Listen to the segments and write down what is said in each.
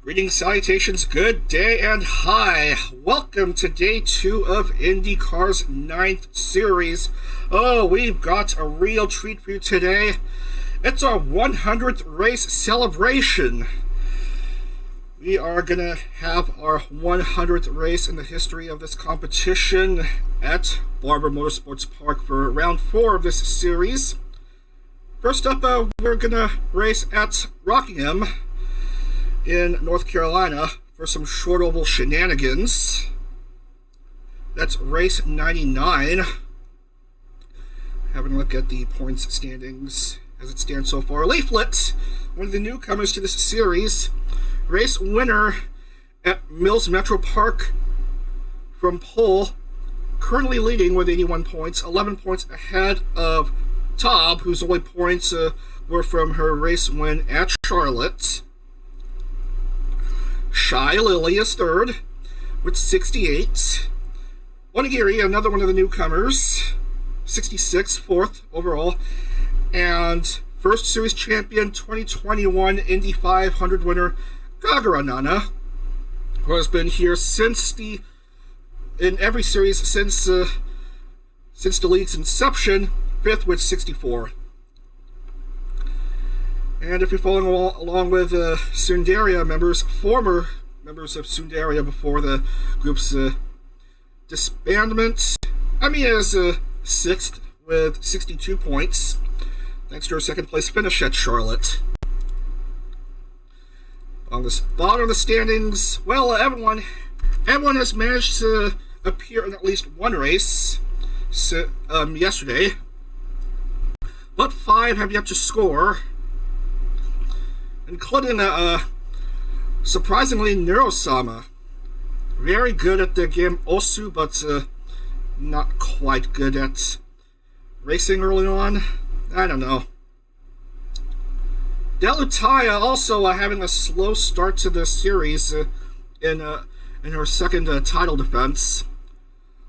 Greetings, salutations, good day, and hi. Welcome to day 2 of IndyCar's 9th series. Oh, we've got a real treat for you today. It's our 100th race celebration. We are going to have our 100th race in the history of this competition at Barber Motorsports Park for round 4 of this series. First up, we're going to race at Rockingham in North Carolina for some short oval shenanigans. That's race 99. Having a look at the points standings as it stands so far. Leaflit, one of the newcomers to this series, race winner at Mills Metropark from pole, currently leading with 81 points, 11 points ahead of Tob, whose only points were from her race win at Charlotte. Shy Lily is third with 68. Onigiri, another one of the newcomers, 66, fourth overall. And first series champion 2021 Indy 500 winner Gagara Nana, who has been here in every series since the league's inception, fifth with 64. And if you're following along with Sundaria members, former members of Sundaria before the group's disbandment, Ami is sixth with 62 points, thanks to her second place finish at Charlotte. On the bottom of the standings, well, everyone has managed to appear in at least one race yesterday, but 5 have yet to score, including surprisingly Neurosama. Very good at the game Osu, but not quite good at racing early on. I don't know. Delutaya also having a slow start to the series in her second title defense.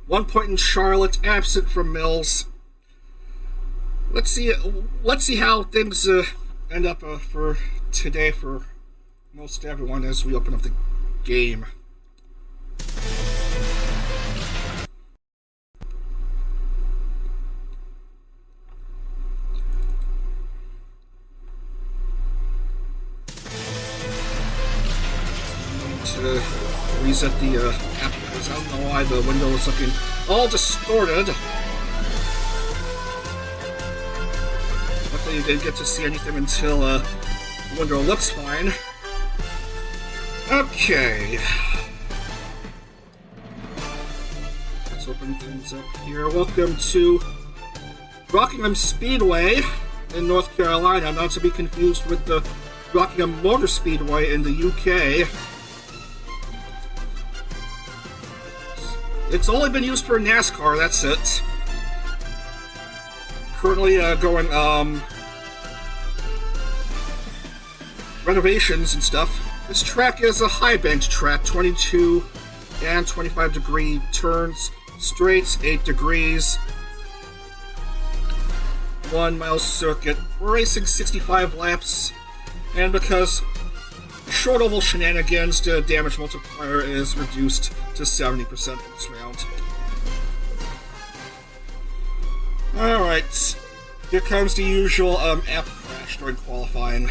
1 point in Charlotte, absent from Mills. Let's see how things end up for today for most everyone as we open up the game. To reset the app because I don't know why the window is looking all distorted. Luckily you didn't get to see anything until the window looks fine. Okay. Let's open things up here. Welcome to Rockingham Speedway in North Carolina, not to be confused with the Rockingham Motor Speedway in the UK. It's only been used for NASCAR, that's it. Currently going renovations and stuff. This track is a high banked track, 22 and 25 degree turns, straights, 8 degrees, 1 mile circuit. We're racing 65 laps, and because short oval shenanigans, the damage multiplier is reduced to 70% this round. Alright, here comes the usual app crash during qualifying.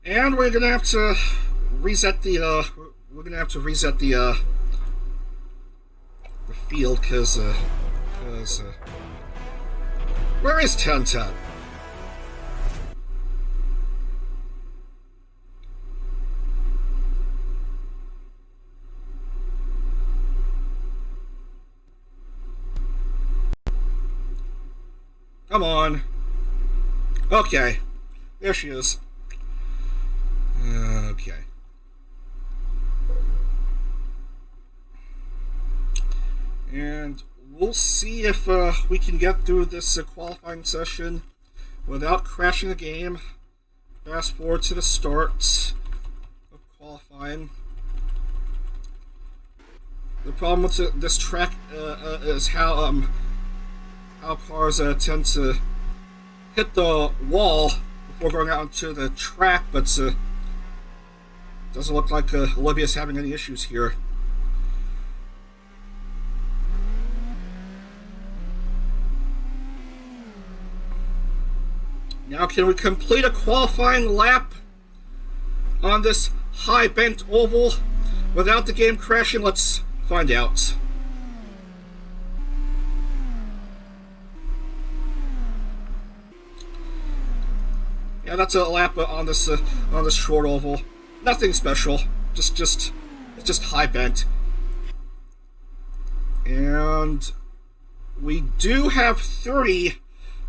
And we're gonna have to reset the field because where is 1010? Come on. Okay, there she is. Okay. And we'll see if we can get through this qualifying session without crashing the game. Fast forward to the start of qualifying. The problem with this track is how cars tend to hit the wall before going out onto the track, but doesn't look like Olivia's having any issues here. Now, can we complete a qualifying lap on this high bent oval without the game crashing? Let's find out. Yeah, that's a lap on this short oval. Nothing special. It's just high bent. And we do have 30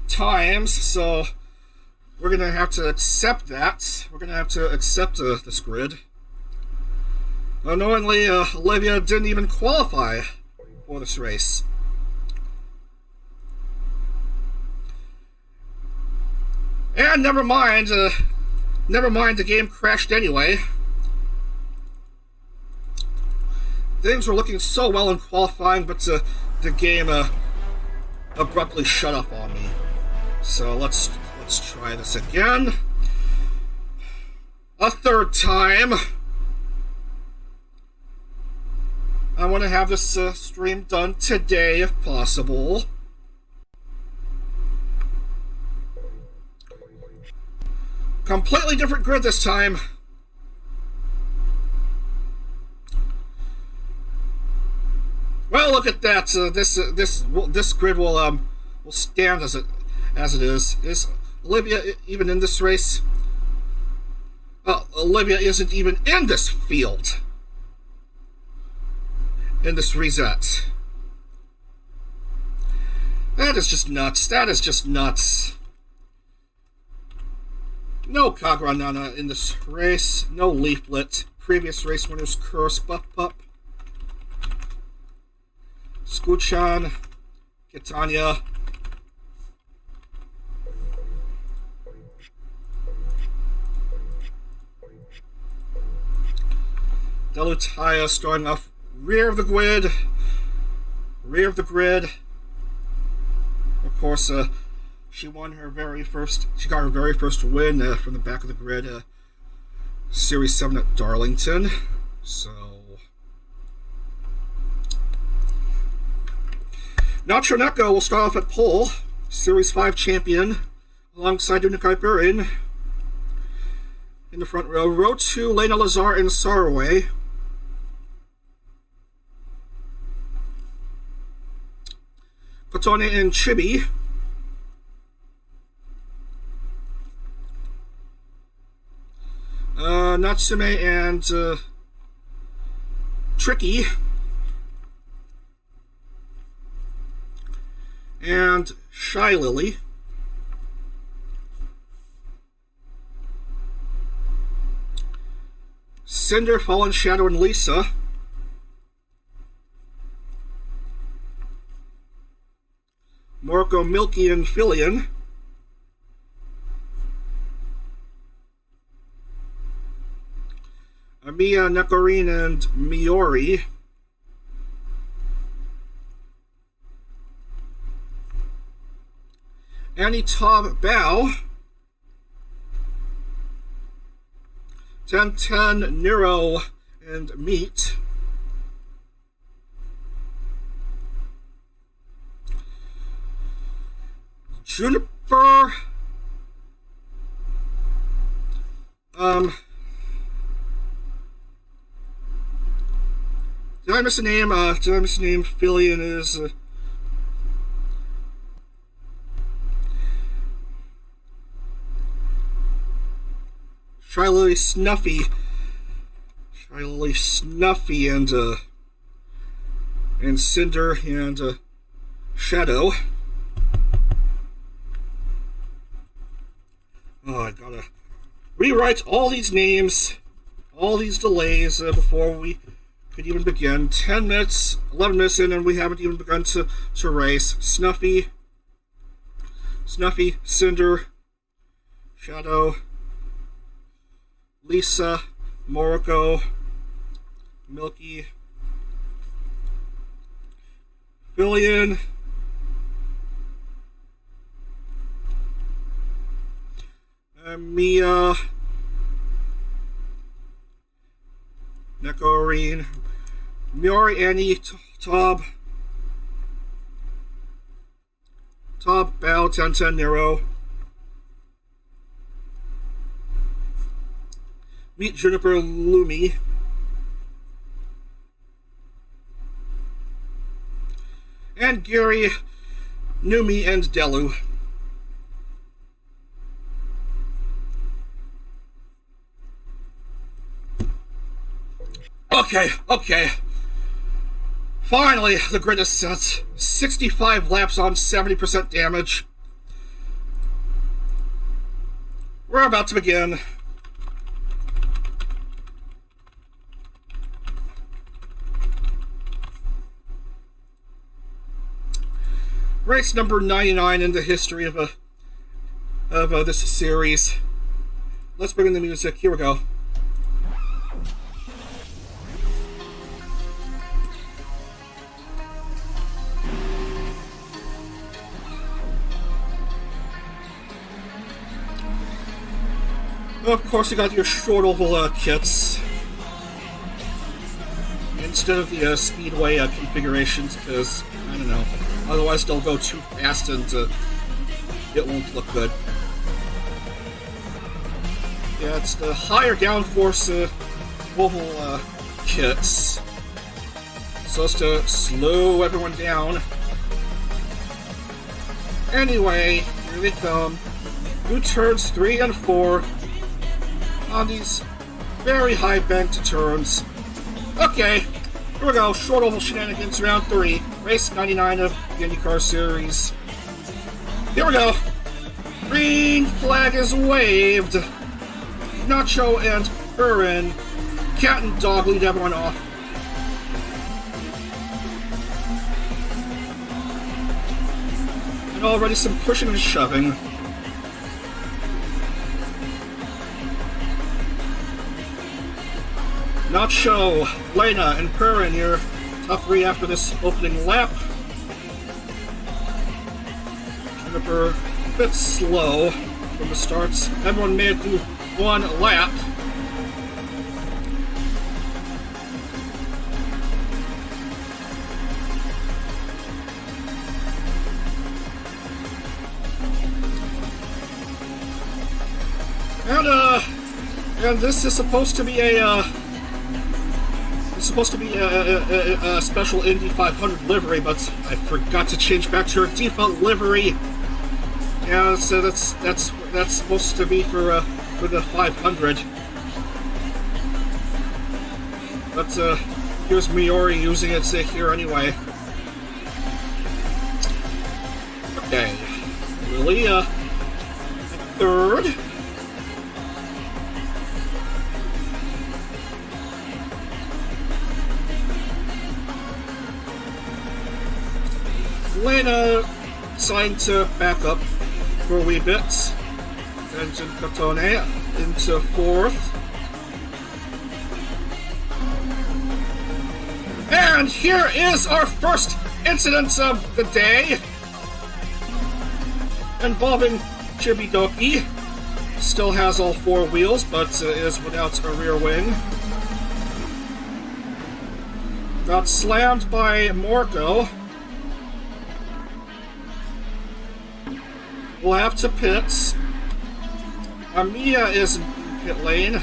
times, so we're gonna have to accept that. We're gonna have to accept this grid. Unknowingly, Olivia didn't even qualify for this race. And never mind, the game crashed anyway. Things were looking so well in qualifying, but the game abruptly shut off on me. So let's try this again. A third time. I want to have this stream done today if possible. Completely different grid this time. Well, look at that. This grid will stand as it is. Is Olivia even in this race? Well, Olivia isn't even in this field. In this reset. That is just nuts. That is just nuts. No Kagranana in this race. No Leaflit. Previous race winners curse. Pup. Skuchan. Kitanya. Delutaya starting off rear of the grid. Of course, she got her very first win from the back of the grid, Series 7 at Darlington. So, Nacho Neko will start off at pole, Series 5 champion, alongside Unica Burin. In the front row, row 2, Lena Lazar and Saraway. Kotone and Chibi. Natsume and Tricky. And Shy Lily. Cinder, Fallen Shadow, and Lisa. Marco, Milky, and Filian. Amiya, Nakarin, and Miori. Annie, Tob, Bao. 1010, Nero, and Meat. Juniper. Did I miss a name? Filian is Shyly Snuffy. And Cinder and Shadow. Oh, I gotta rewrite all these names, all these delays before we could even begin. 10 minutes, 11 minutes in, and we haven't even begun to race. Snuffy, Cinder, Shadow, Lisa, Morocco, Milky, Billion, Mia, Nekorine, Miori, Annie, Tob, Bao, Tenten, Nero, Meet Juniper, Lumi, and Gary, Numi, and Delu. Okay. Finally, the grid is set. 65 laps on 70% damage. We're about to begin. Race number 99 in the history of this series. Let's bring in the music. Here we go. Of course, you got your short oval kits instead of the Speedway configurations, because, I don't know, otherwise they'll go too fast and it won't look good. Yeah, it's the higher downforce oval kits, so as to slow everyone down. Anyway, here they come. New turns 3 and 4 on these very high banked turns. Okay, here we go. Short oval shenanigans, round 3, race 99 of the IndyCar series. Here we go. Green flag is waved. Nacho and Urin, cat and dog, lead everyone off. And already some pushing and shoving. Nacho, Lena, and Perrin, your top 3 after this opening lap. Juniper, a bit slow from the starts. Everyone made it through 1 lap. And this is supposed to be a special Indy 500 livery, but I forgot to change back to her default livery. Yeah, so that's supposed to be for the 500. But here's Miori using it here anyway. Okay, Lily, third. Lena deciding to back up for a wee bit. Benjamin Cotone into 4th. And here is our first incident of the day, involving Chibidoki. Still has all 4 wheels, but is without a rear wing. Got slammed by Morco. We'll have to pits. Amia is in pit lane.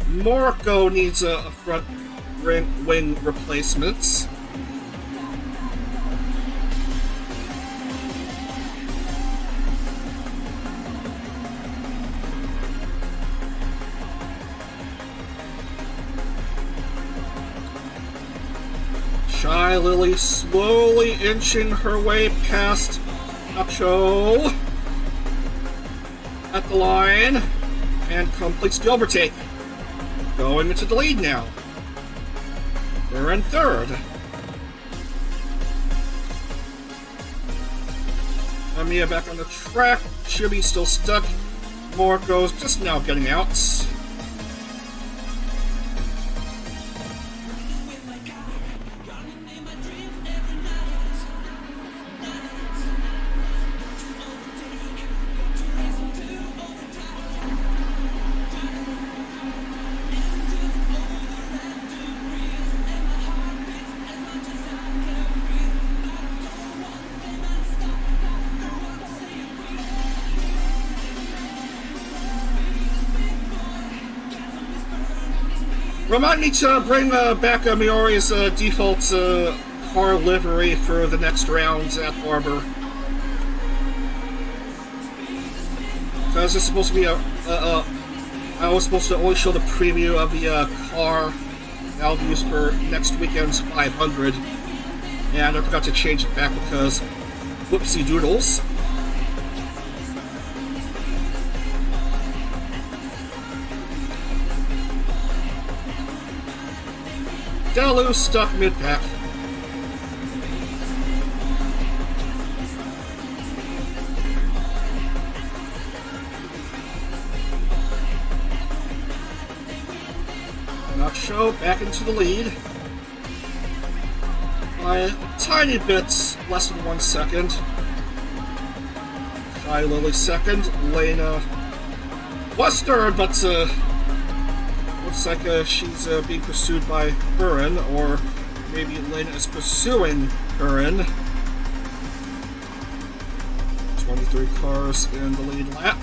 Morco needs a front wing replacement. Shy Lily slowly inching her way past Nacho at the line and completes the overtake. Going into the lead now. They're in 3rd. Amia back on the track. Chibi still stuck. Marco's just now getting out. Remind me to bring back Miori's default car livery for the next round at Barber. Because it's supposed to be I was supposed to only show the preview of the car I'll use for next weekend's 500. And I forgot to change it back because whoopsie doodles. Delu stuck mid-pack. Nacho back into the lead by a tiny bit less than 1 second. Shy Lily second. Lena was third, but looks like she's being pursued by Curran, or maybe Lena is pursuing Curran. 23 cars in the lead lap.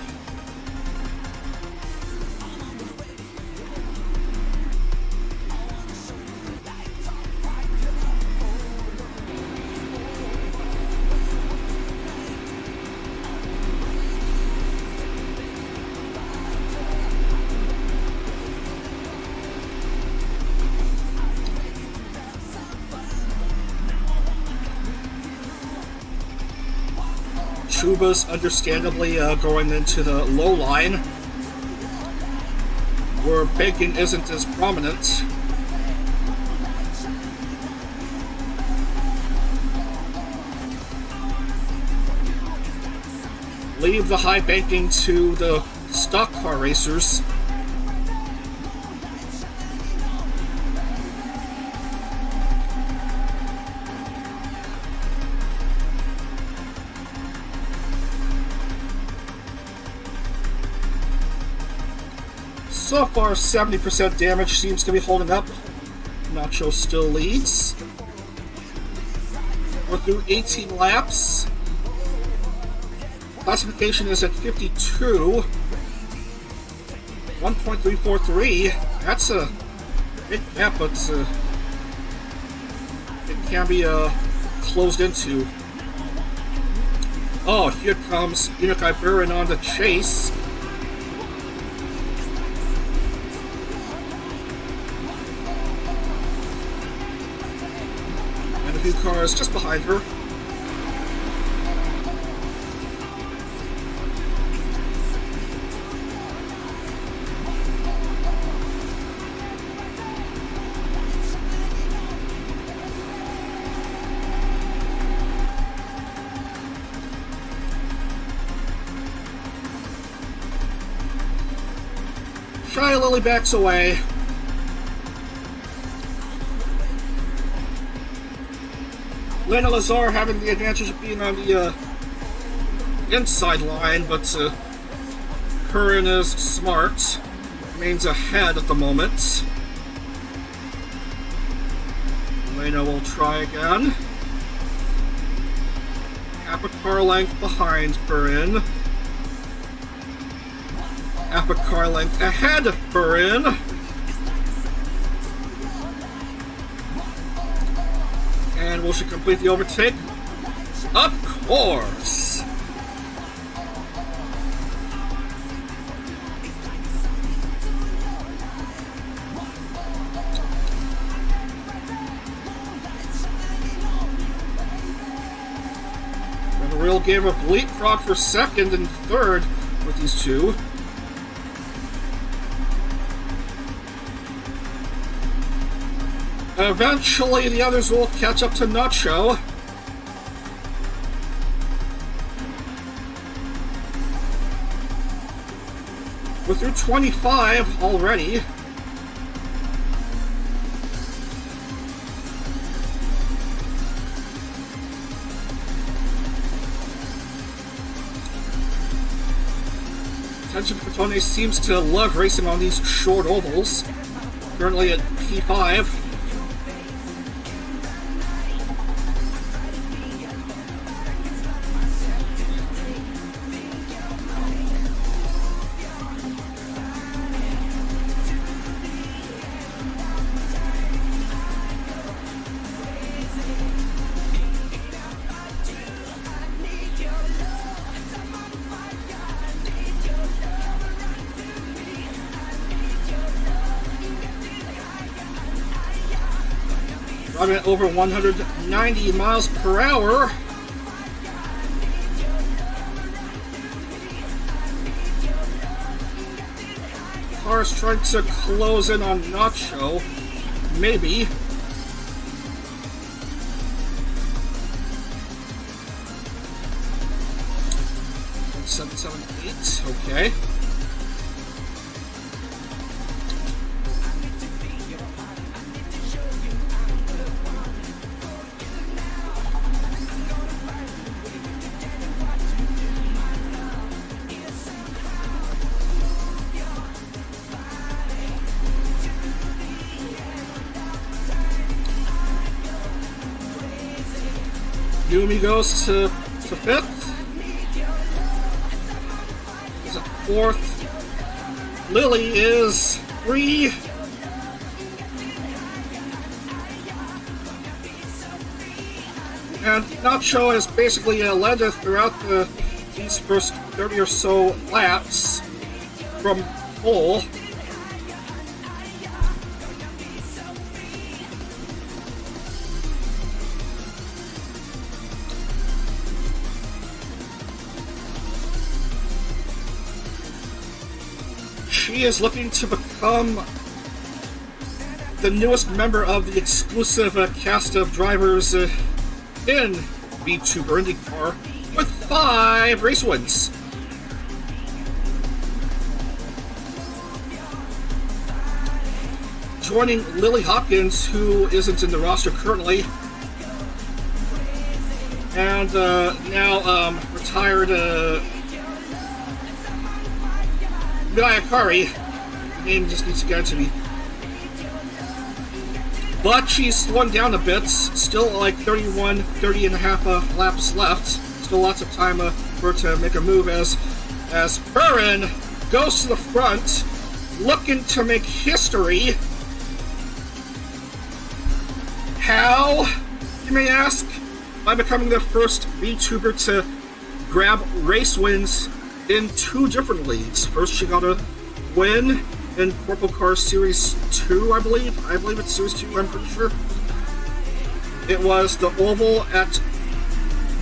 Chuba's understandably going into the low line, where banking isn't as prominent. Leave the high banking to the stock car racers. So far, 70% damage seems to be holding up. Nacho still leads. We're through 18 laps. Classification is at 52. 1.343. That's a big gap, but it can be closed into. Oh, here comes IndyCar Burren on the chase. And a few cars just behind her. Shy Lily backs away. Lena Lazar having the advantage of being on the inside line, but Curran is smart. Remains ahead at the moment. Lena will try again. Half a car length behind Curran. Half a car length ahead of Burren. And will she complete the overtake? Of course! And a real game of leapfrog for second and third with these two. Eventually, the others will catch up to Nacho. We're through 25 already. Attention Fatone seems to love racing on these short ovals. Currently at P5. Driving at over 190 miles per hour. Car's trying to close in on Nacho. Maybe. Seven, 8. Okay. Yumi goes to 5th. He's at 4th. Lily is 3. And Nacho has basically led throughout these first 30 or so laps from pole. She is looking to become the newest member of the exclusive cast of drivers in VTuber IndyCar with 5 race wins. Joining Lily Hopkins, who isn't in the roster currently, and now retired Mills. The name just needs to get to me. But she's slowing down a bit. Still like 30 and a half laps left. Still lots of time for her to make a move as Perrin goes to the front, looking to make history. How, you may ask? By becoming the first VTuber to grab race wins in 2 different leagues. First, she got a win in Corporal Car Series 2, I believe. I believe it's Series 2, I'm pretty sure. It was the Oval at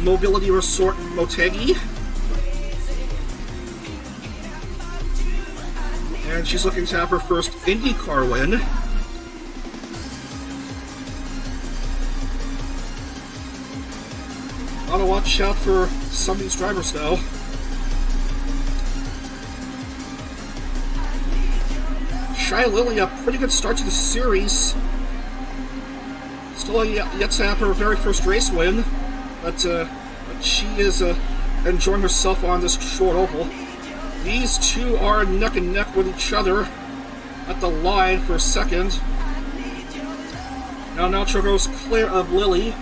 Mobility Resort in Motegi. And she's looking to have her first IndyCar win. Gotta watch out for some of these drivers, though. Shy Lily, a pretty good start to the series. Still yet to have her very first race win, but she is enjoying herself on this short oval. These two are neck and neck with each other at the line for a second. Now Nacho goes clear of Lily.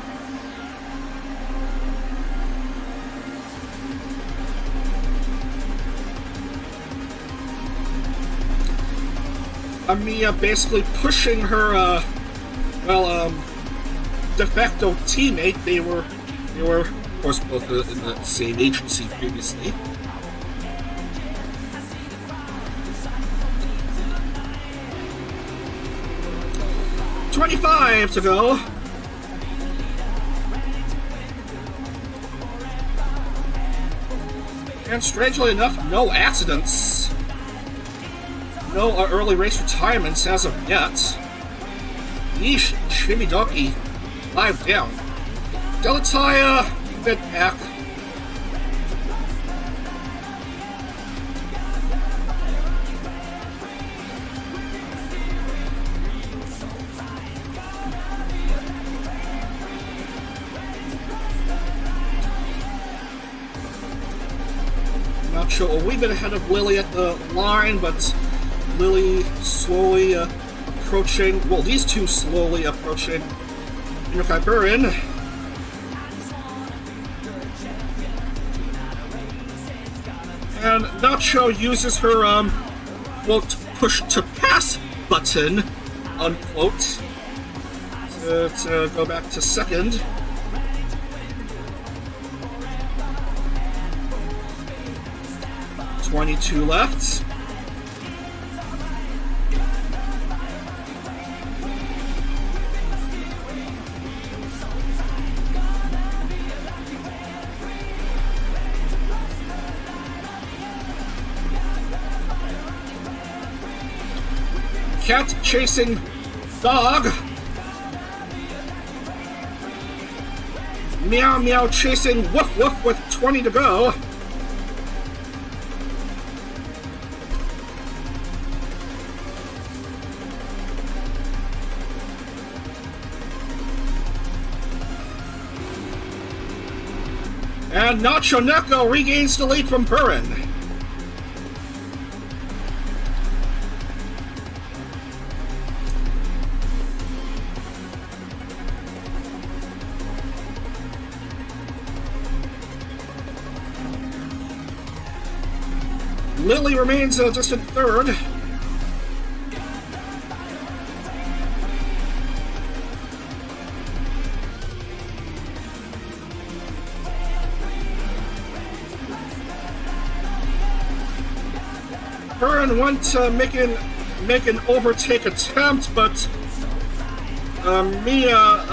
Mia basically pushing her, de facto teammate. They were, of course, both in the same agency previously. .25 to go. And strangely enough, no accidents. No early race retirements as of yet. Yeesh, Shimidoki, 5 down. Delataya, mid pack. Nacho a wee bit ahead of Lily at the line, but Lily slowly approaching. Well, these two slowly approaching Indy Burin. And Nacho uses her, quote, push to pass button, unquote, to go back to second. .22 left. Cat chasing dog. Meow meow chasing woof woof with 20 to go. And Nacho Neko regains the lead from Burin. Lily remains a distant third. Burin went to make an overtake attempt, but Mia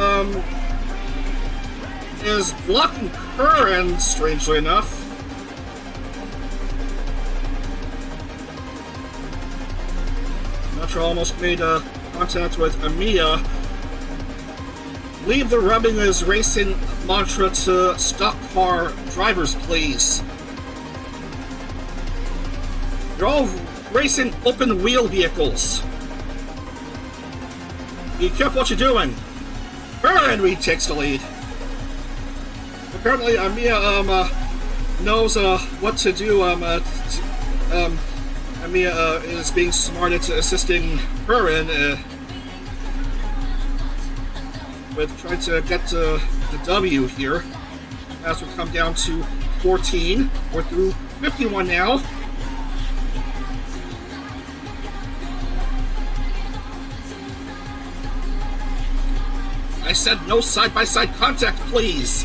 is blocking Burin, strangely enough. Nacho almost made contact with Mia. Leave the rubbing is racing mantra to stock car drivers, please. You're all racing open wheel vehicles. Be careful what you're doing. Burin retakes the lead. Apparently, Mia knows what to do. Mia is being smart at assisting Burin with trying to get to the W here. As we come down to 14. We're through 51 now. I said no side-by-side contact, please.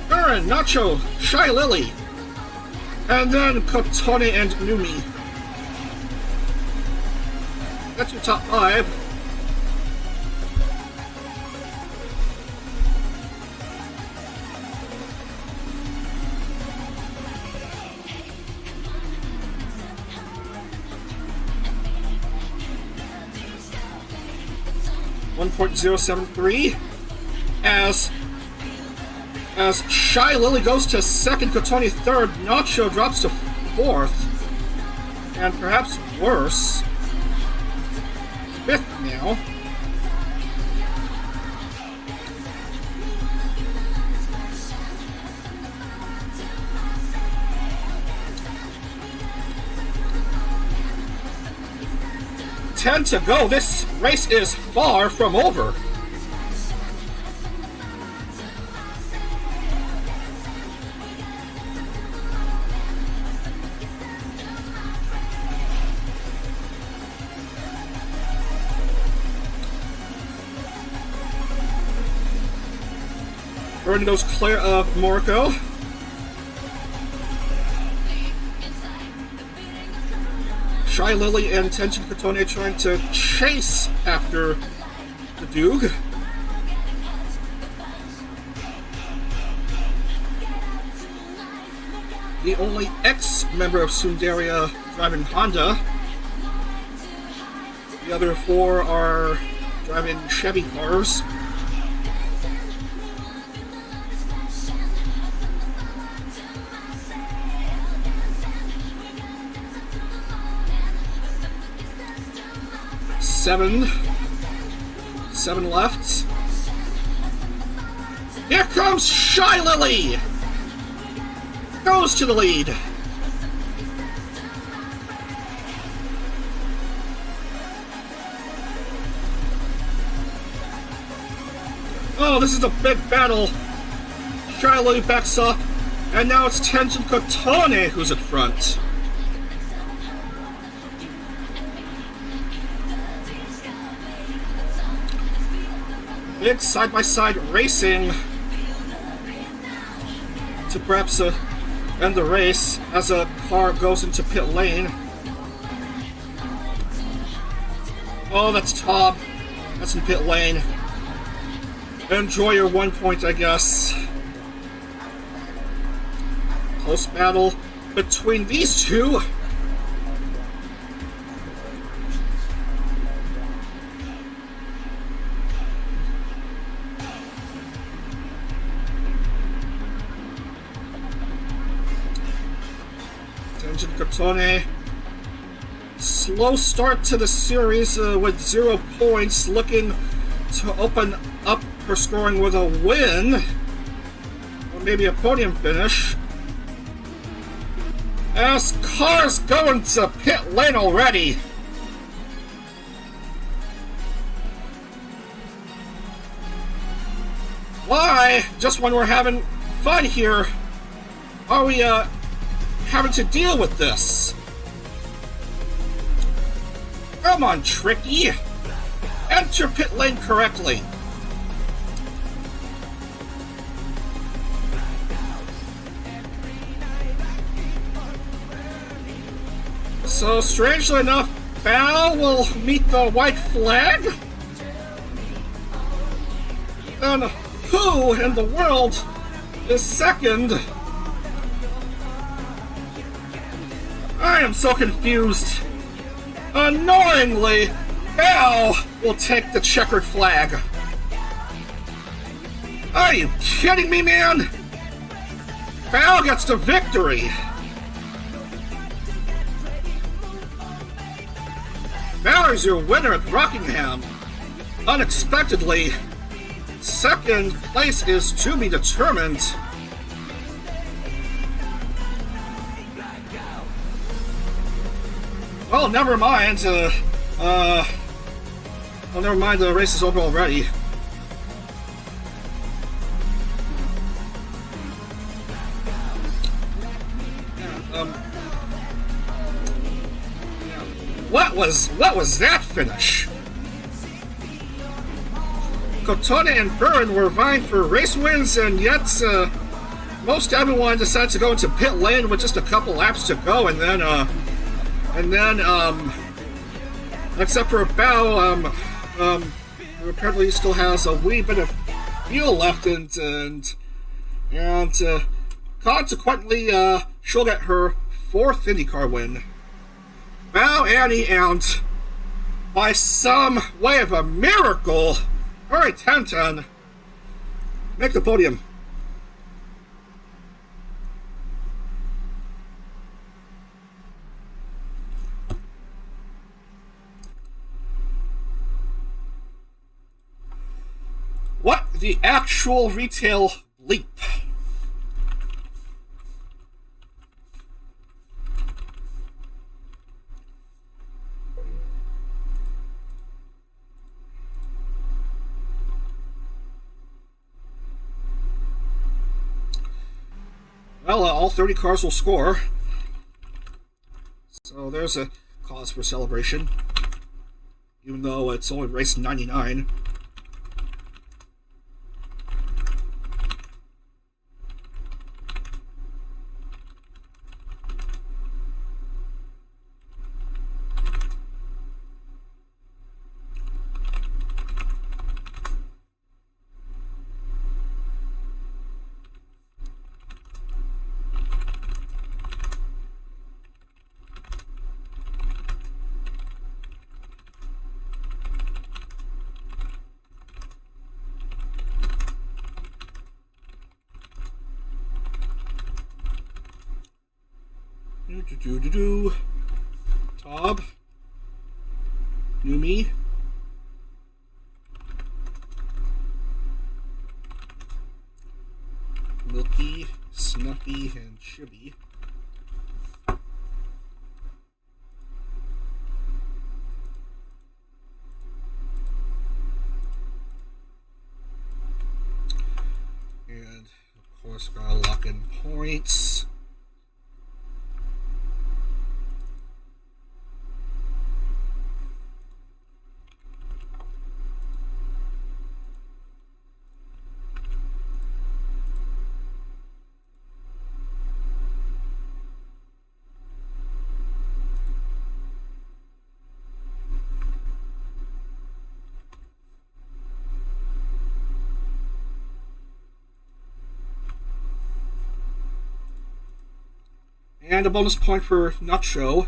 Burin, Nacho, Shy Lily, and then Kotone and Numi. That's your top 5. .073 as Shy Lily goes to second, Kotone third, Nacho drops to fourth, and perhaps worse, fifth now. .10 to go. This race is far from over. Burin goes clear of Morocco. Shy Lily and Tension Kotone trying to chase after the Doog. The only ex-member of Sundaria driving Honda. The other 4 are driving Chevy cars. 7 left. Here comes Shy Lily! Goes to the lead. Oh, this is a big battle. Shy Lily backs up, and now it's Tenjin Kotone who's at front. Big side-by-side racing to perhaps end the race as a car goes into pit lane. Oh, that's Tob. That's in pit lane. Enjoy your 1 point, I guess. Close battle between these two. Tenjin Kotone. Slow start to the series with 0 points, looking to open up her scoring with a win, or maybe a podium finish. As cars go into pit lane already. Why, just when we're having fun here, are we having to deal with this? Come on, Tricky. Enter pit lane correctly. So, strangely enough, Bao will meet the white flag. And who in the world is second? I am so confused. Annoyingly, Bao will take the checkered flag. Are you kidding me, man? Bao gets the victory. Bao is your winner at Rockingham. Unexpectedly, second place is to be determined. Well, never mind. Well, never mind. The race is over already. What was that finish? Kotone and Byrne were vying for race wins, and yet most everyone decided to go into pit lane with just a couple laps to go, and then except for Bao, apparently he still has a wee bit of fuel left, and consequently, she'll get her 4th IndyCar win. Bao Annie, and by some way of a miracle, hurry Tenten, make the podium. What the actual retail bleep? Well, all 30 cars will score, so there's a cause for celebration, even though it's only race 99. Tob. Numi. Milky, Snuffy, and Chibi. And of course, gotta lock in points. And a bonus point for Nacho.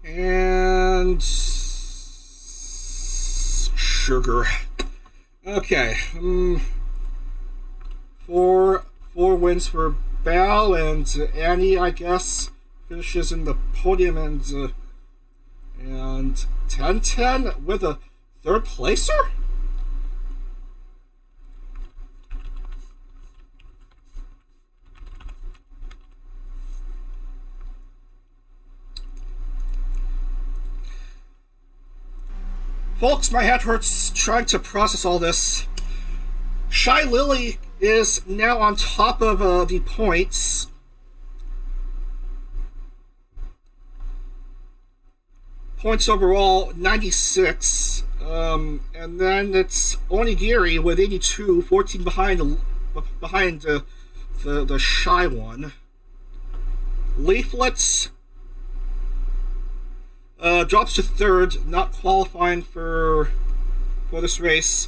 And sugar. Okay. Four wins for Bell, and Annie, I guess, finishes in the podium, and 10-10 with a third placer? Folks, my head hurts trying to process all this. Shy Lily is now on top of the points. Points overall, 96. And then it's Onigiri with 82, 14 behind the shy one. Leaflets drops to third, not qualifying for this race.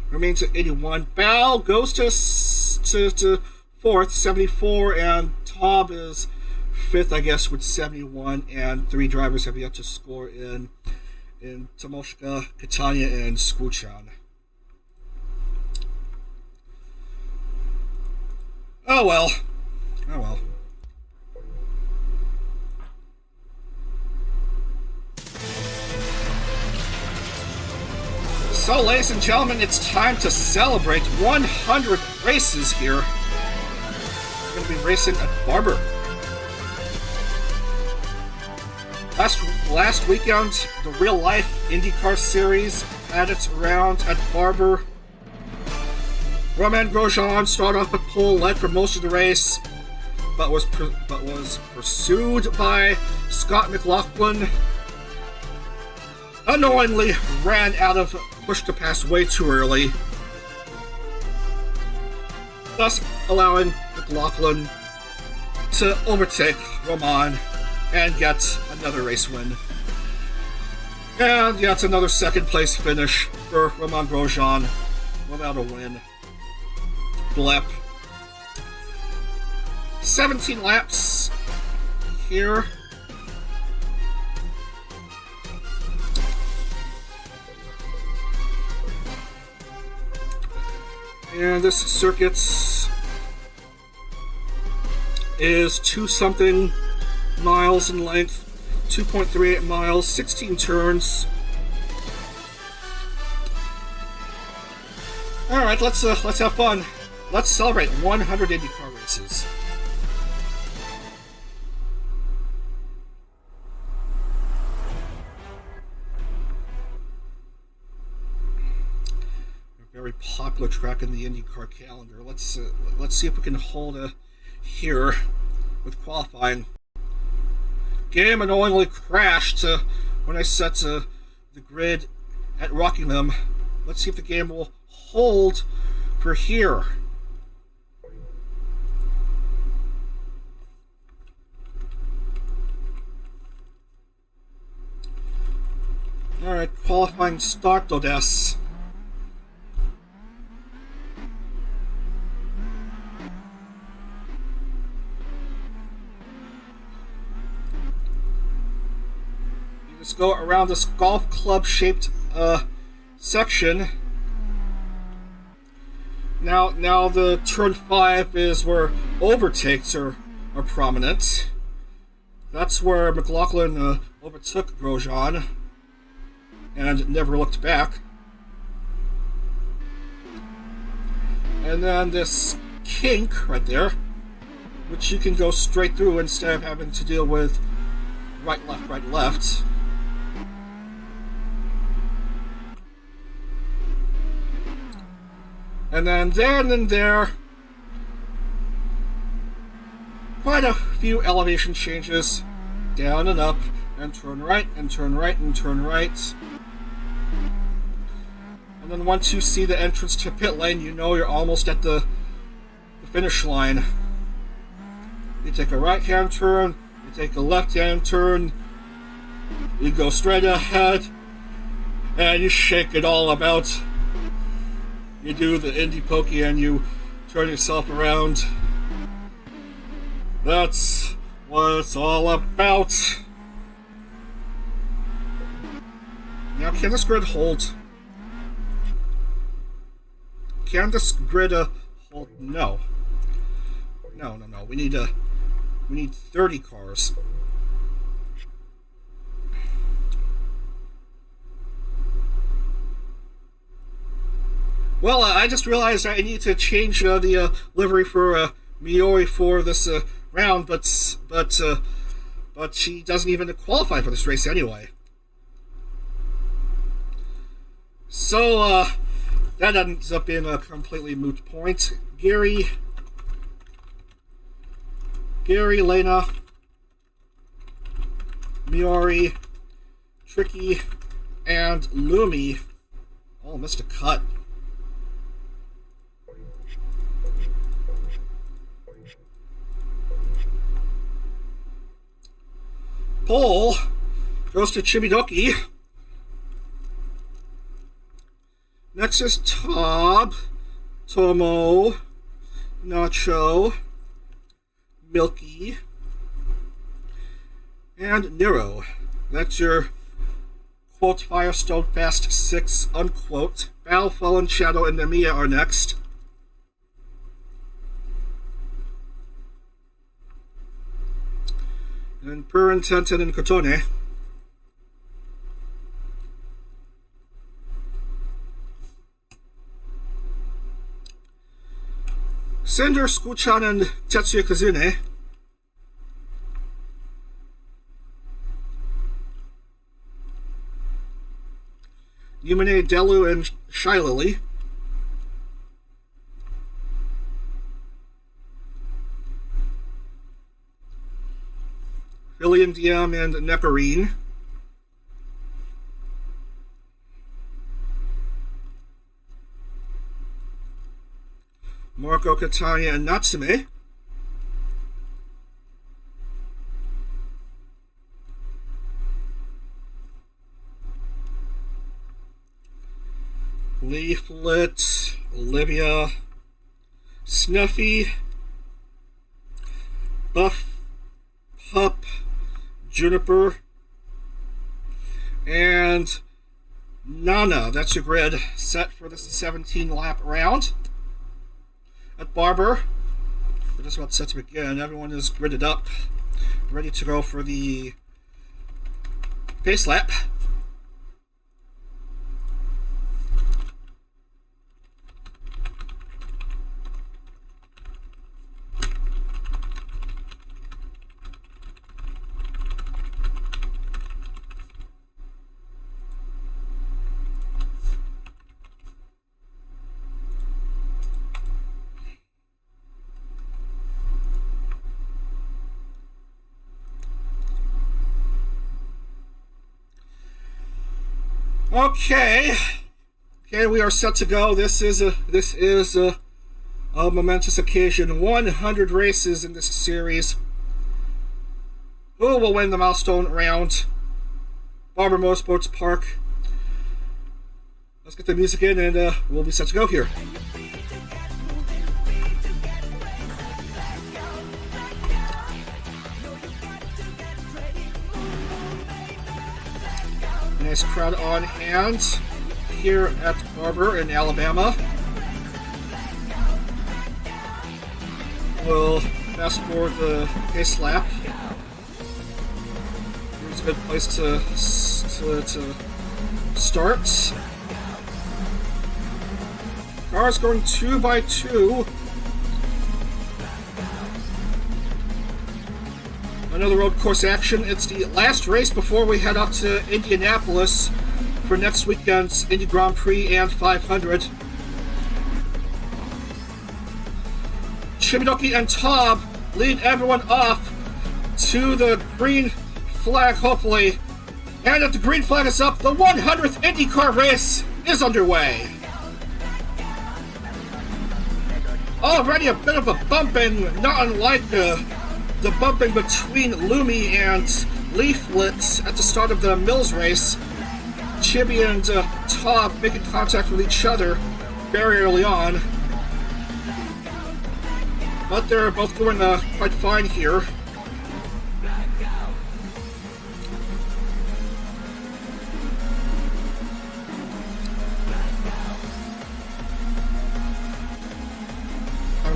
Remains at 81. Bal goes to fourth, 74, and Tob is fifth, I guess, with 71, and three drivers have yet to score in Tomoshka, Catania, and Skuchan. Oh well. Oh well. So, ladies and gentlemen, it's time to celebrate 100 races here. We're going to be racing at Barber. Last weekend, the real-life IndyCar series had its round at Barber. Romain Grosjean started off at pole, led for most of the race, but was pursued by Scott McLaughlin. Unknowingly ran out of push to pass way too early, thus allowing McLaughlin to overtake Romain and get another race win. And yet another second place finish for Romain Grosjean without a win. Blip. 17 laps here. And this circuit is 2-something miles in length, 2.38 miles, 16 turns. All right, let's have fun. Let's celebrate 100 IndyCar races. Very popular track in the IndyCar calendar. Let's see if we can hold here with qualifying. Game annoyingly crashed when I set the grid at Rockingham. Let's see if the game will hold for here. All right, qualifying start, Dodes. Let's go around this golf club shaped section. Now the turn 5 is where overtakes are prominent. That's where McLaughlin overtook Grosjean and never looked back. And then this kink right there, which you can go straight through instead of having to deal with right, left. And then there, quite a few elevation changes, down and up, and turn right, and turn right, and turn right. And then once you see the entrance to pit lane, you know you're almost at the finish line. You take a right-hand turn, you take a left-hand turn, you go straight ahead, and you shake it all about. You do the Indy pokey and you turn yourself around. That's what it's all about. Now, can this grid hold? Can this grid hold? No. No. We need 30 cars. Well, I just realized I need to change the livery for Miori for this round, but she doesn't even qualify for this race anyway. So that ends up being a completely moot point. Gary, Lena, Miori, Tricky, and Lumi all missed a cut. Pole goes to Chibidoki. Next is Tob, Tomo, Nacho, Milky, and Nero. That's your quote Firestone Fast 6 unquote. Battle, Fallen Shadow, and Namiya are next. And Purin, Tenten, and Cotone. Cinder, Skuchan, and Tetsuya Kazune. Yumine, Delu, and Shylily. Lillian Diem and Nekarine. Marco Catania and Natsume. Leaflit, Olivia, Snuffy, Buff, Pup, Juniper, and Nana. That's your grid set for this 17-lap round. At Barber, we're just about set to begin. Everyone is gridded up, ready to go for the pace lap. Okay, we are set to go. This is a momentous occasion. 100 races in this series. Who will win the milestone round? Barber Motorsports Park. Let's get the music in, and we'll be set to go here. Nice crowd on hand here at Barber in Alabama. We'll fast forward the pace lap. That's a good place to start. Cars going 2 by 2. Another road course action. It's the last race before we head up to Indianapolis for next weekend's Indy Grand Prix and 500. Shimidoki and Tob lead everyone off to the green flag, hopefully. And if the green flag is up, the 100th IndyCar race is underway. Already a bit of a bumping, not unlike the bumping between Lumi and Leaflit at the start of the Mills race. Chibi and Tob making contact with each other very early on. But they're both doing quite fine here.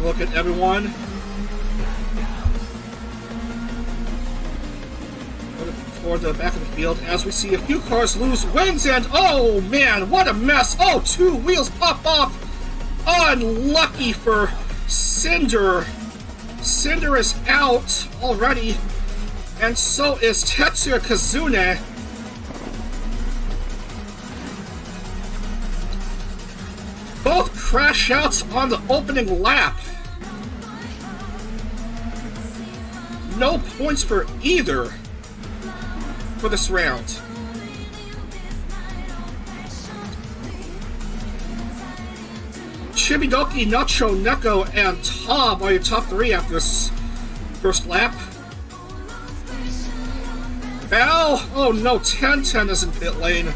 Look at everyone. Toward the back of the field as we see a few cars lose wings, and oh man, what a mess. Oh, 2 wheels pop off. Unlucky for Cinder. Cinder is out already, and so is Tetsuya Kazune. Both crash out on the opening lap. No points for either for this round. Chibidoki, Nacho, Neko, and Tob are your top 3 after this first lap. Val, oh no, 10-10 is in pit lane.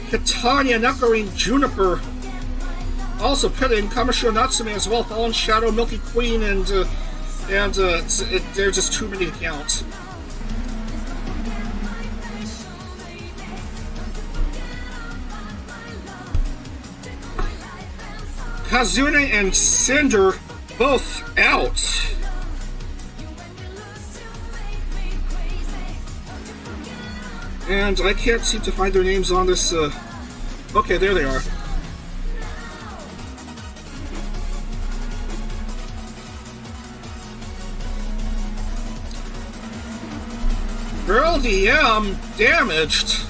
Kitania, Nakarine, Juniper also pitting. Kamashiro Natsume as well, Fallen Shadow, Milky Queen, and they're just too many to count. Kazune and Cinder both out. And I can't seem to find their names on this. Okay, there they are. Girl DM damaged.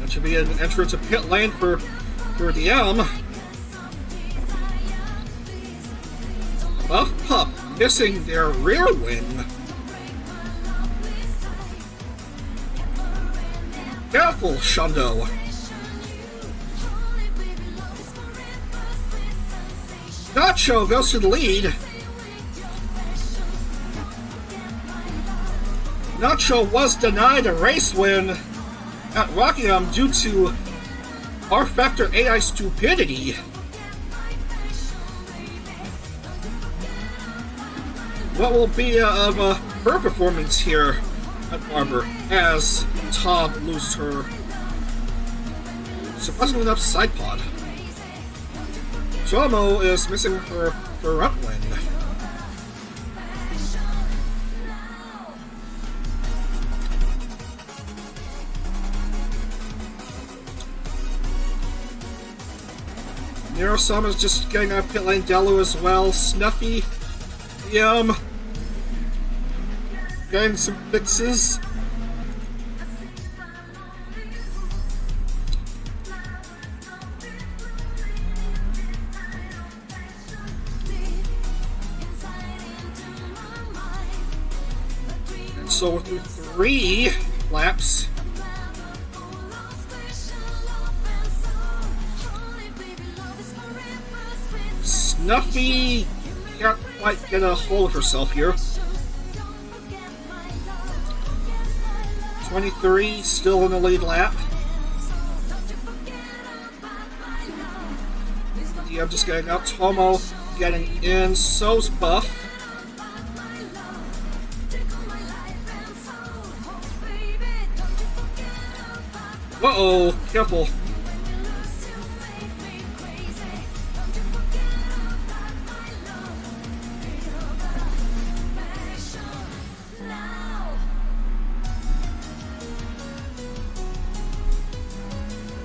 That should be an entrance to pit lane for DM. Buff Pup missing their rear wing. Careful, Shundo. Nacho goes to the lead. Nacho was denied a race win at Rockingham due to rFactor AI stupidity. What will be of her performance here at Barber as Tob loses her surprisingly enough side pod? Tomo is missing her front wing. Nero-sama is just getting out of pit lane. Delu as well. Snuffy. Getting some fixes. And so we're through 3 laps. Snuffy can't quite get a hold of herself here. 23 still in the lead lap. I'm just getting out. Tomo getting in. So's Buff. Uh-oh, careful.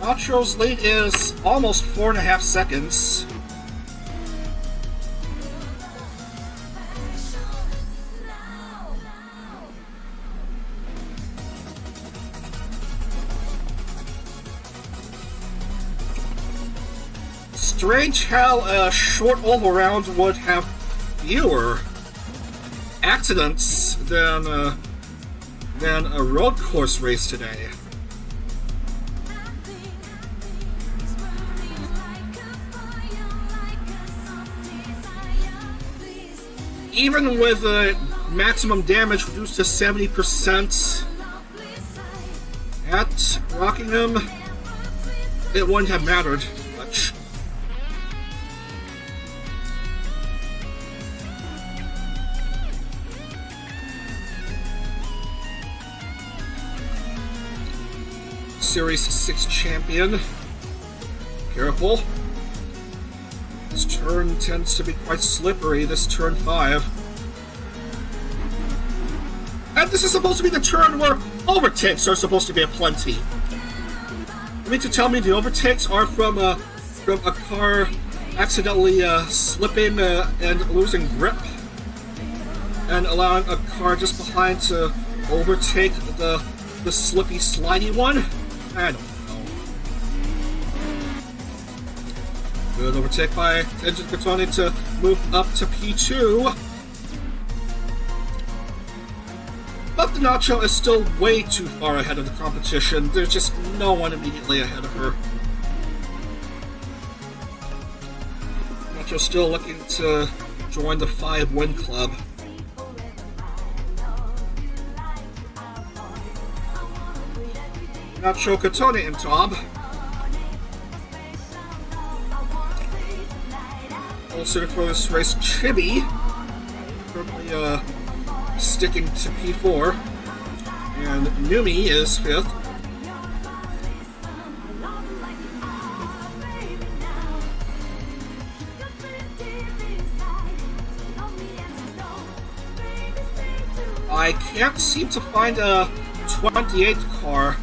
Nacho's lead is almost 4.5 seconds. Strange how a short oval round would have fewer accidents than a road course race today. Even with maximum damage reduced to 70% at Rockingham, it wouldn't have mattered much. Series 6 champion. Careful. This turn tends to be quite slippery, this turn 5. And this is supposed to be the turn where overtakes are supposed to be aplenty. You mean to tell me the overtakes are from a car accidentally slipping and losing grip? And allowing a car just behind to overtake the slippy, slidey one? I don't know. Good overtake by Tenjin Katone to move up to P2. But the Nacho is still way too far ahead of the competition. There's just no one immediately ahead of her. Nacho's still looking to join the 5-win club. Nacho, Katone, and Tob. Also for this race, Chibi, currently sticking to P4, and Numi is 5th. I can't seem to find a 28th car.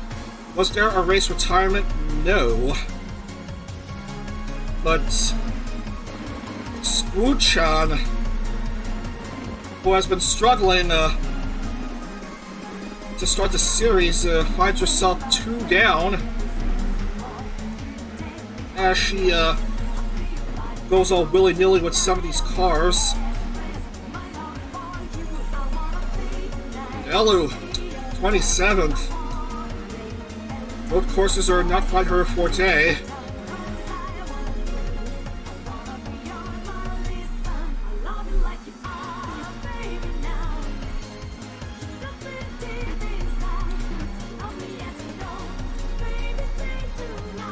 Was there a race retirement? No. But Screwchan, who has been struggling to start the series, finds herself 2 down as she goes all willy-nilly with some of these cars. Elu, 27th. Road courses are not quite her forte.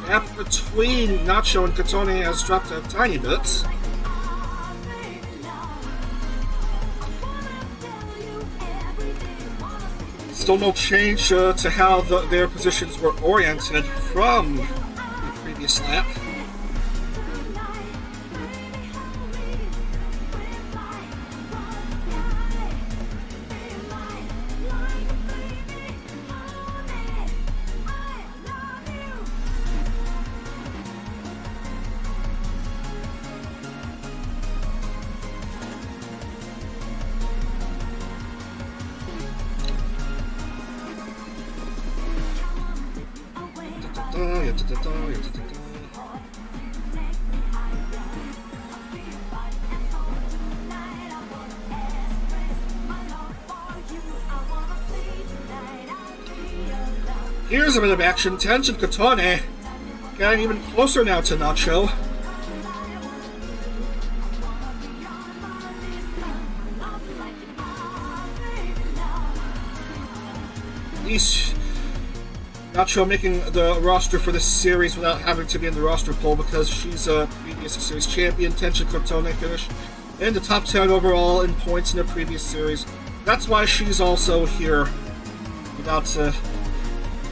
Gap between Nacho and Katone has dropped a tiny bit. Still no change to how their positions were oriented from the previous lap. Here's a bit of action. Tenjin Katone getting even closer now to Nacho. Nacho making the roster for this series without having to be in the roster poll because she's a previous series champion. Tenjin Katone finished in the top 10 overall in points in the previous series. That's why she's also here without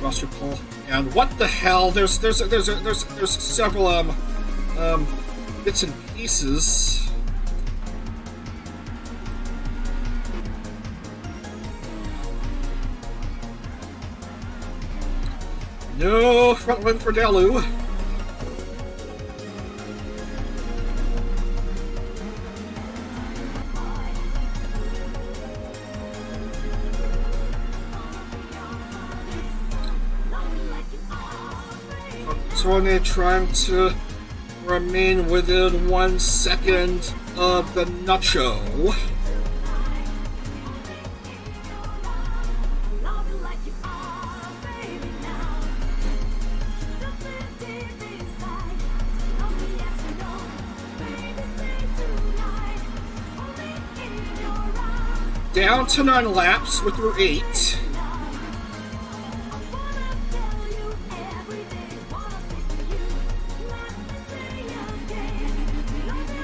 roster poll. And what the hell? There's several bits and pieces. No front wing for Delu. Tony trying to remain within 1 second of the Nacho. Down to 9 laps, we're through 8.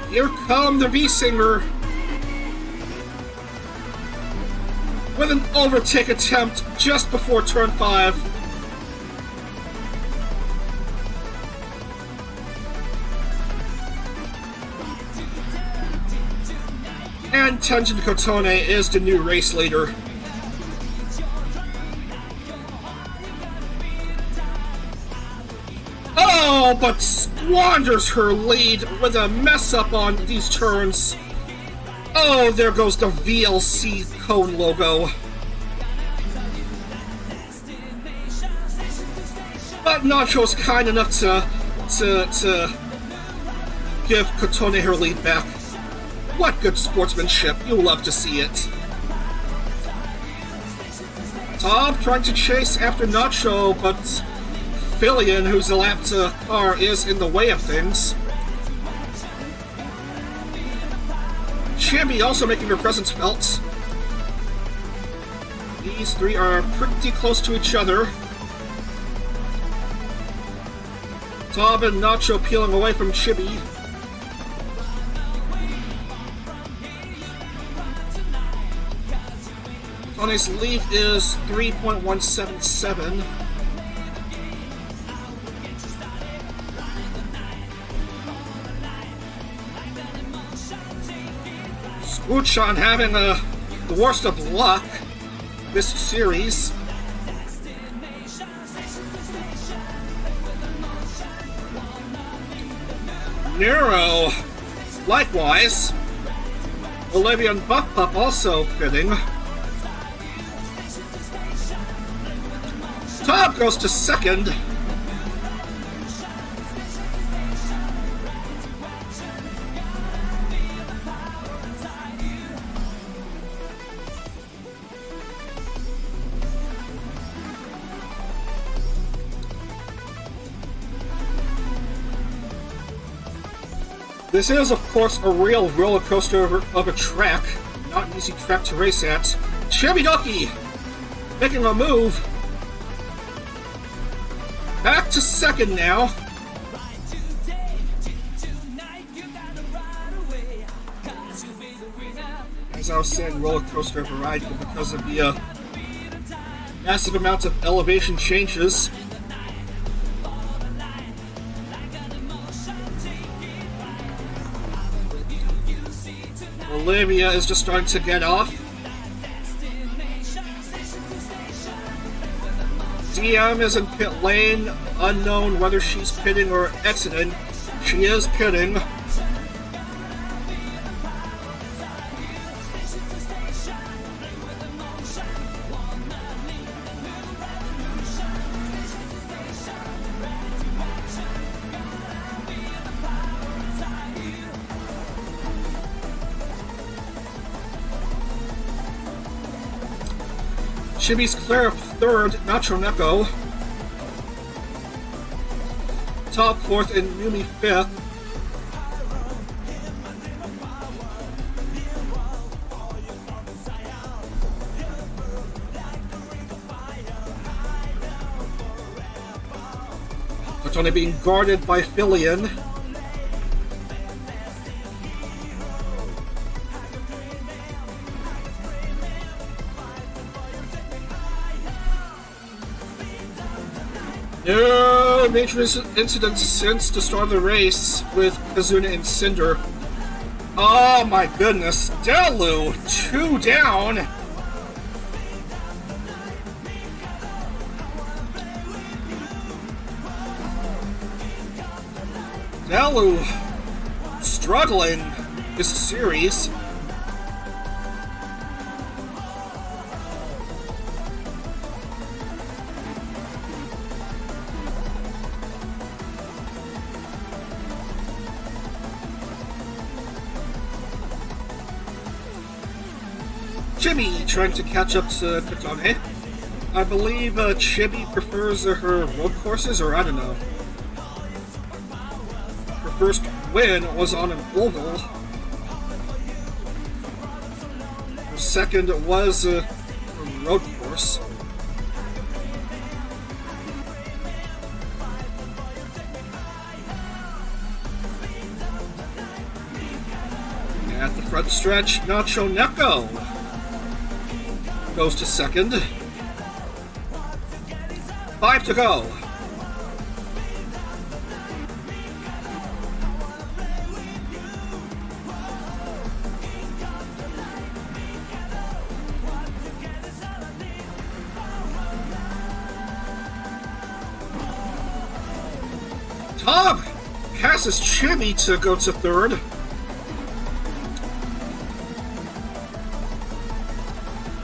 Here come the V-Singer with an overtake attempt just before turn 5. And Tenjin Kotone is the new race leader. Oh, but squanders her lead with a mess up on these turns. Oh, there goes the VLC cone logo. But Nacho's kind enough to give Kotone her lead back. What good sportsmanship. You'll love to see it. Tom trying to chase after Nacho, but Fillion, who's a lap to car, is in the way of things. Chibi also making her presence felt. These three are pretty close to each other. Tom and Nacho peeling away from Chibi. Tony's lead is 3.177. Scoochan having the worst of luck this series. Nero, likewise. Olivia and Buck Pup also fitting. Top goes to second. This is, of course, a real roller coaster of a track. Not an easy track to race at. Chebidoki making a move. Back to second now. As I was saying, roller coaster of a ride because of the massive amount of elevation changes. Olivia is just starting to get off. DM is in pit lane, unknown whether she's pitting or exiting. She is pitting. Chibi's clear of third, Nacho Neko. Top fourth and Yumi fifth. Kotone being guarded by Fillion. No major incidents since the start of the race with Kazuna and Cinder. Oh my goodness. Delu, 2 down. Dalu struggling this series. Chibi trying to catch up to Katone. I believe Chibi prefers her road courses, or I don't know. Her first win was on an oval. Her second was a road course. At the front stretch, Nacho Neko goes to second. 5 to go. Tom passes Chibi to go to third.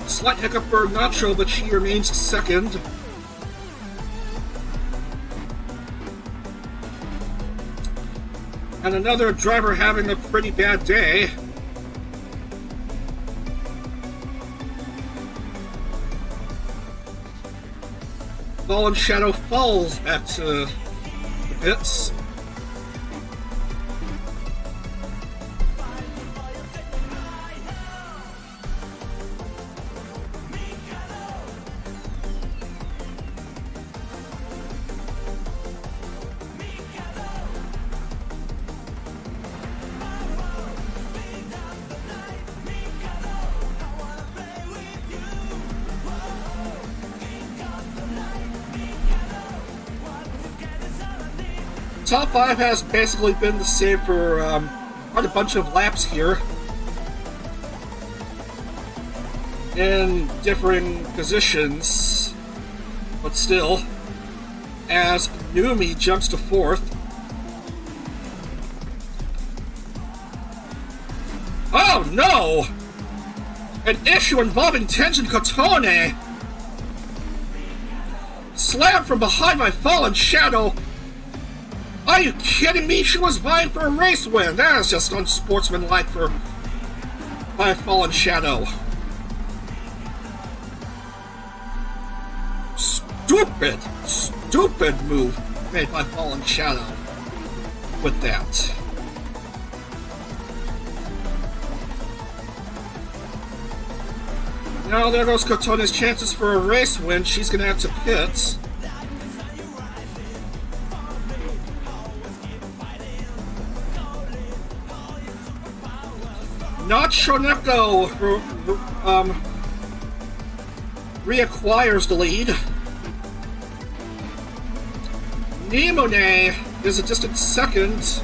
Slight hiccup for Nacho, but she remains second. And another driver having a pretty bad day. Fallen Shadow falls back to the pits. Top 5 has basically been the same for quite a bunch of laps here. In differing positions, but still, as Numi jumps to fourth. Oh no! An issue involving Tenjin Kotone! Slammed from behind by Fallen Shadow! Are you kidding me? She was vying for a race win! That is just unsportsmanlike by Fallen Shadow. Stupid move made by Fallen Shadow with that. Now there goes Kotone's chances for a race win. She's going to have to pit. Not Shoneko reacquires the lead. Nimone is a distant second.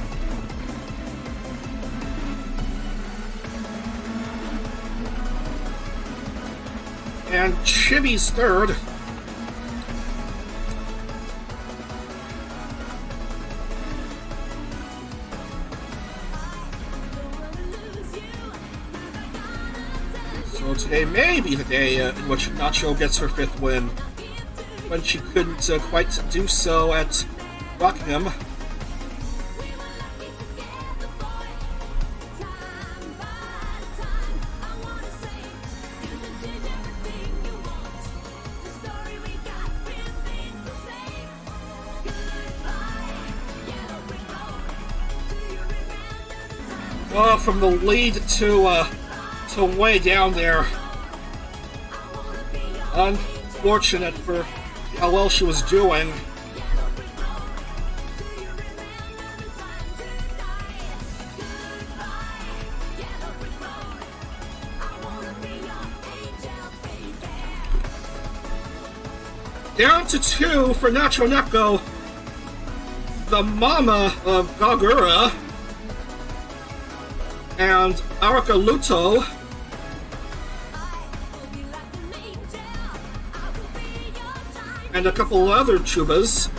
And Chibi's third. So today may be the day in which Nacho gets her fifth win, when she couldn't quite do so at Rockingham. From the lead to way down there. Unfortunate for how well she was doing. Down to 2 for Nacho Neko, the mama of Gagura, and Araka Luto. And a couple other Chubas.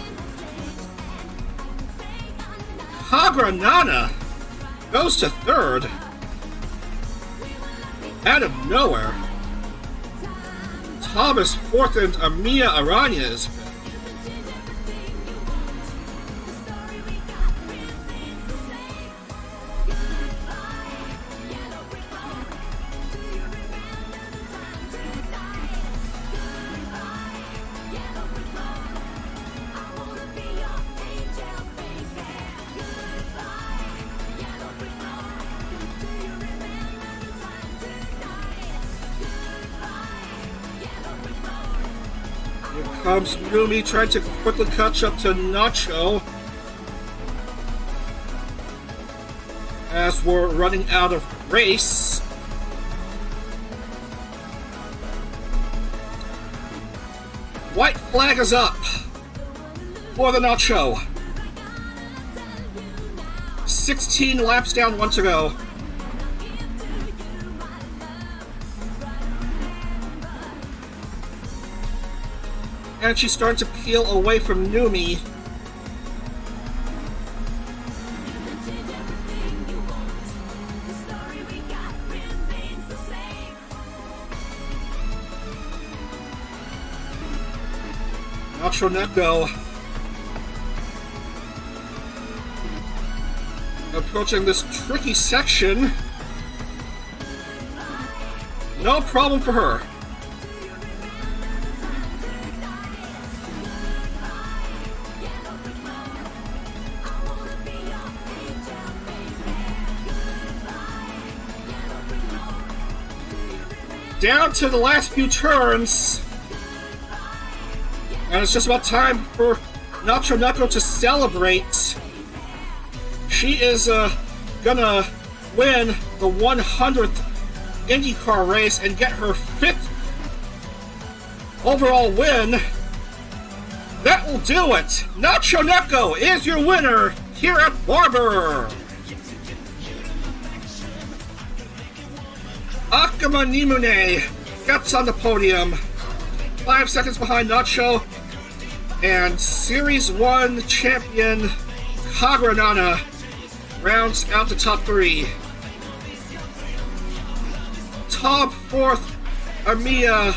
Kagranana goes to third. Out of nowhere. Thomas fourth and Amia Aranya is fifth. Comes Numi trying to quickly catch up to Nacho as we're running out of race. White flag is up for the Nacho. 16 laps down, 1 to go. And she's starting to peel away from Numi. Nacho Neko approaching this tricky section. No problem for her. Down to the last few turns. And it's just about time for Nacho Neko to celebrate. She is gonna win the 100th IndyCar race and get her 5th overall win. That will do it. Nacho Neko is your winner here at Barber. Akama Nimune gets on the podium, 5 seconds behind Nacho, and Series 1 champion Kagranana rounds out the top 3. Top 4th, Amiya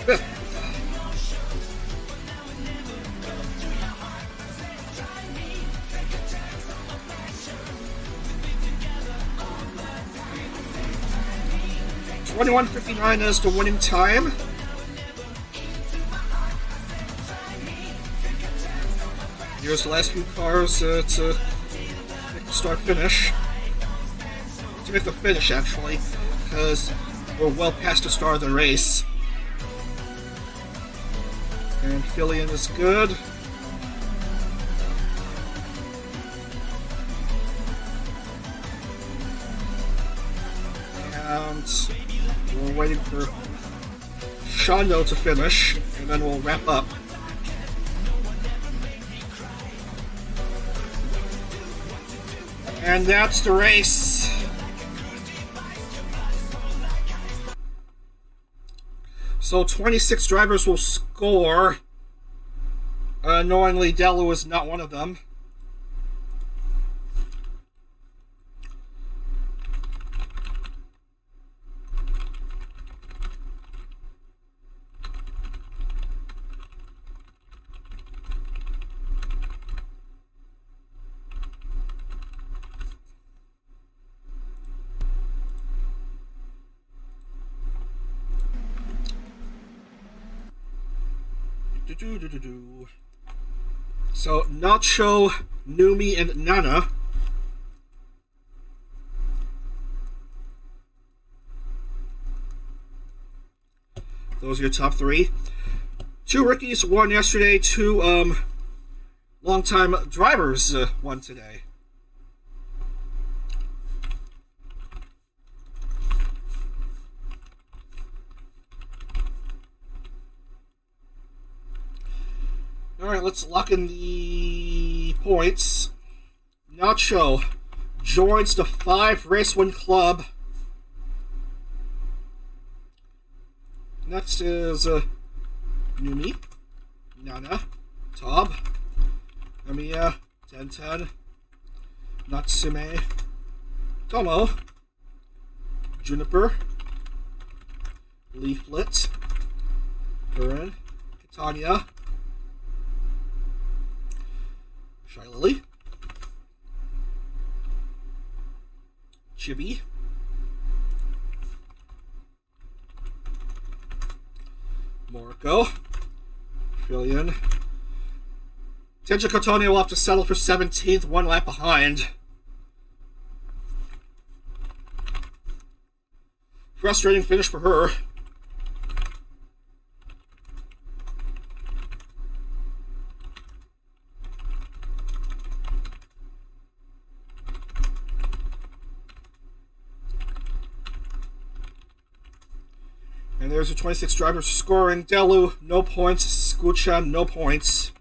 5th. .21:59 is the winning time. Here's the last few cars to make the start-finish. To make the finish, actually, because we're well past the start of the race. And Fillion is good. And we're waiting for Shondo to finish, and then we'll wrap up. And that's the race. So 26 drivers will score. Annoyingly, Delu is not one of them. So, Nacho, Numi, and Nana. Those are your top 3. 2 rookies won yesterday. 2 longtime drivers won today. Alright, let's lock in the points. Nacho joins the 5 race win club. Next is Numi, Nana, Tob, Amiya, 10-10, Natsume, Tomo, Juniper, Leaflit, Duran, Catania, Shy Lily, Chibi, Moriko, Trillion. Tenja Kotonia will have to settle for 17th, one lap behind. Frustrating finish for her. And there's the 26 drivers scoring. Delu, no points. Skucha, no points.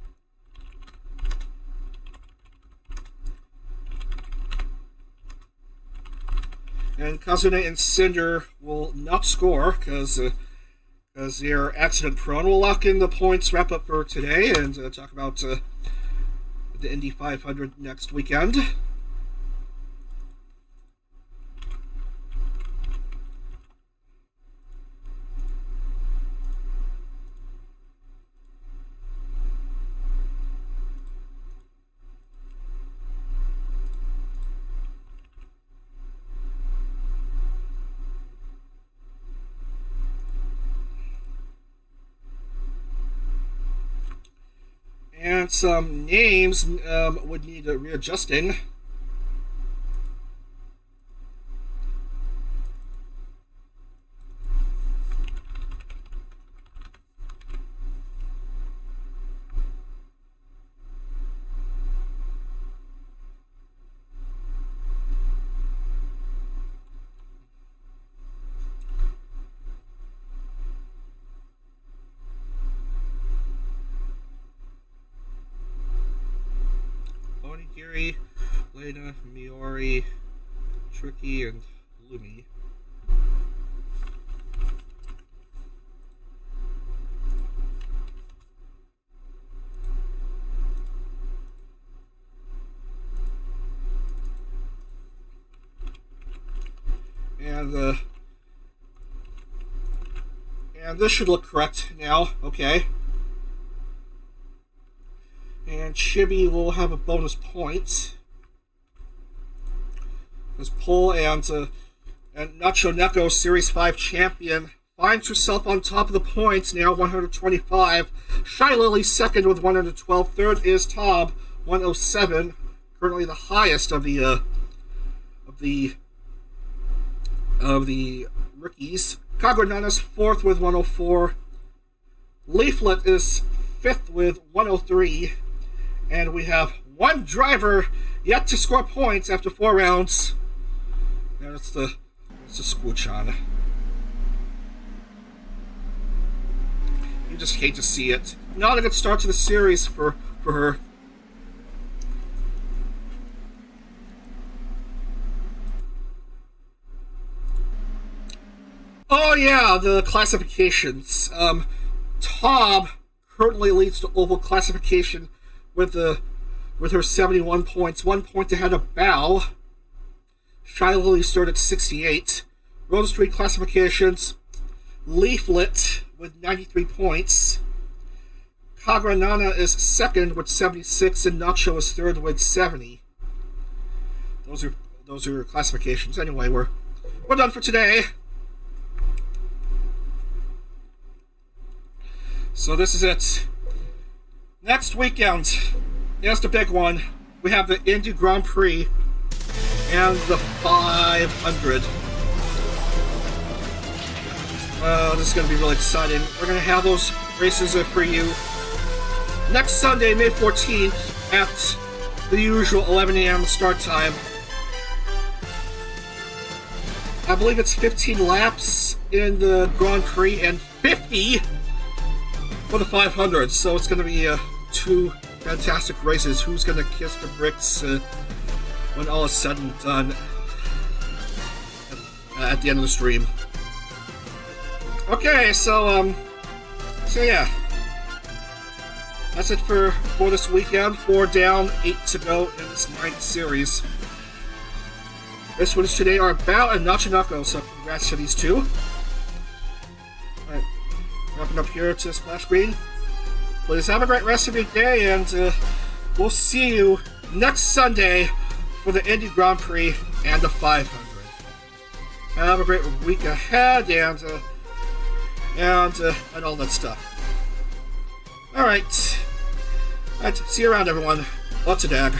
And Kazune and Cinder will not score because they're accident prone. We'll lock in the points wrap up for today and talk about the Indy 500 next weekend. And some names would need readjusting. Onigiri, Lena, Miori, Tricky, and Lumi. And this should look correct now. Okay. And Chibi will have a bonus point. Because Pole and Nacho Neko, Series 5 champion, finds herself on top of the points, now 125. Shy Lily second with 112. Third is Tob, 107. Currently the highest of the rookies. Kagranana's fourth with 104. Leaflit is fifth with 103. And we have one driver yet to score points after 4 rounds. And it's the Squooch-on. You just hate to see it. Not a good start to the series for her. Oh yeah, the classifications. Tob currently leads to oval classification with her 71 points, 1 point ahead of Bao. Shy Lily started at 68. Road Street classifications. Leaflit with 93 points. Kagranana is second with 76, and Nacho is third with 70. Those are classifications. Anyway, we're done for today. So this is it. Next weekend, here's the big one. We have the Indy Grand Prix and the 500. This is going to be really exciting. We're going to have those races for you next Sunday, May 14th, at the usual 11 a.m. start time. I believe it's 15 laps in the Grand Prix and 50 for the 500, so it's going to be two fantastic races. Who's going to kiss the bricks when all is said and done at the end of the stream? Okay, so yeah, that's it for this weekend. 4 down, 8 to go in this 9th series. Race winners today are Bao and Nachinako, so congrats to these two. Alright, wrapping up here to Splash Green. Please have a great rest of your day, and we'll see you next Sunday for the Indy Grand Prix and the 500. Have a great week ahead, and all that stuff. Alright, see you around, everyone. Lots of dag.